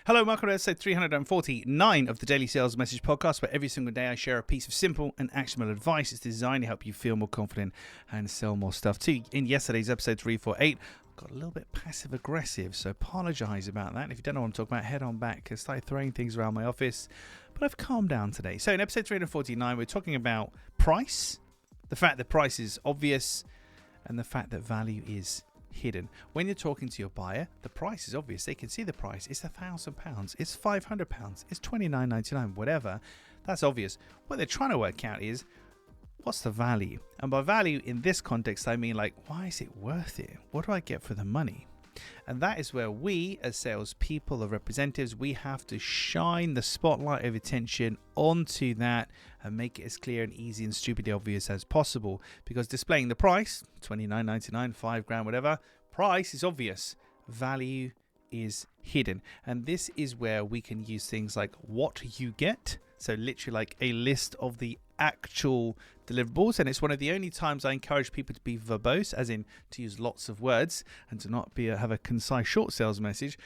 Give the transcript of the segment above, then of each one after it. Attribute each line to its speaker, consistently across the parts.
Speaker 1: Hello, welcome to episode 349 of the Daily Sales Message Podcast, where every single day I share a piece of simple and actionable advice. It's designed to help you feel more confident and sell more stuff too. In yesterday's episode 348, I got a little bit passive aggressive, so apologize about that. If you don't know what I'm talking about, head on back. I started throwing things around my office, but I've calmed down today. So in episode 349, we're talking about price, the fact that price is obvious, and the fact that value is hidden. When you're talking to your buyer, the price is obvious. They can see the price. It's £1,000. It's £500. It's $29.99. Whatever. That's obvious. What they're trying to work out is, what's the value? And by value in this context, I mean like, why is it worth it? What do I get for the money? And that is where we, as salespeople or representatives, we have to shine the spotlight of attention onto that and make it as clear and easy and stupidly obvious as possible. Because displaying the price, $29.99, $5,000, whatever, price is obvious. Value is hidden. And this is where we can use things like what you get. So literally like a list of the actual deliverables, and it's one of the only times I encourage people to be verbose, as in to use lots of words and to not have a concise short sales message.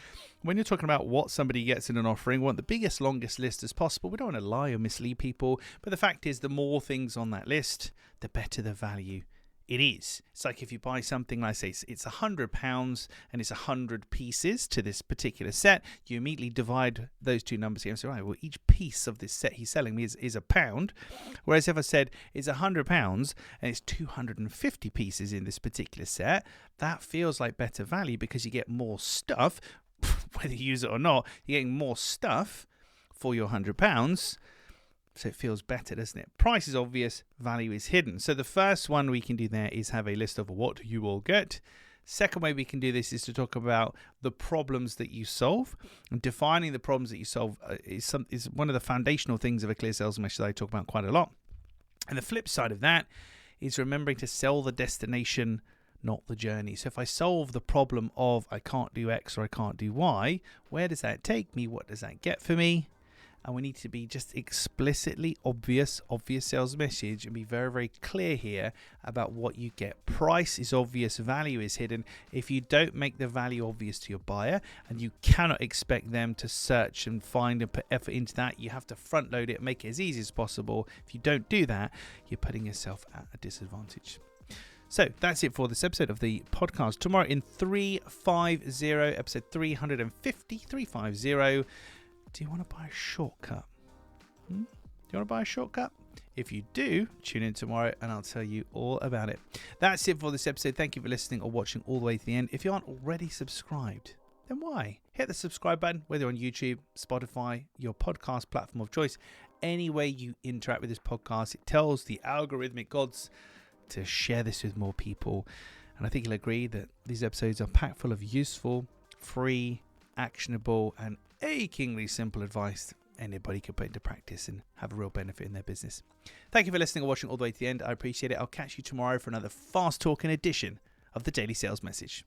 Speaker 1: When you're talking about what somebody gets in an offering, we want the biggest, longest list as possible. We don't want to lie or mislead people, but the fact is, the more things on that list, the better the value it is. It's like if you buy something, like say it's £100 and it's 100 pieces to this particular set, you immediately divide those two numbers here and say, right, well, each piece of this set he's selling me is £1. Whereas if I said it's £100 and it's 250 pieces in this particular set, that feels like better value because you get more stuff, whether you use it or not, you're getting more stuff for your £100. So it feels better, doesn't it? Price is obvious, value is hidden. So the first one we can do there is have a list of what you will get. Second way we can do this is to talk about the problems that you solve. And defining the problems that you solve is one of the foundational things of a clear sales message that I talk about quite a lot. And the flip side of that is remembering to sell the destination, not the journey. So if I solve the problem of I can't do X or I can't do Y, where does that take me? What does that get for me? And we need to be just explicitly obvious sales message and be very, very clear here about what you get. Price is obvious, value is hidden. If you don't make the value obvious to your buyer, and you cannot expect them to search and find and put effort into that, you have to front load it, make it as easy as possible. If you don't do that, you're putting yourself at a disadvantage. So that's it for this episode of the podcast. Tomorrow in 350, episode 350, do you want to buy a shortcut? Do you want to buy a shortcut? If you do, tune in tomorrow and I'll tell you all about it. That's it for this episode. Thank you for listening or watching all the way to the end. If you aren't already subscribed, then why? Hit the subscribe button, whether on YouTube, Spotify, your podcast platform of choice. Any way you interact with this podcast, it tells the algorithmic gods to share this with more people. And I think you'll agree that these episodes are packed full of useful, free, actionable, and achingly simple advice that anybody can put into practice and have a real benefit in their business. Thank you for listening or watching all the way to the end. I appreciate it. I'll catch you tomorrow for another fast talking edition of the Daily Sales Message.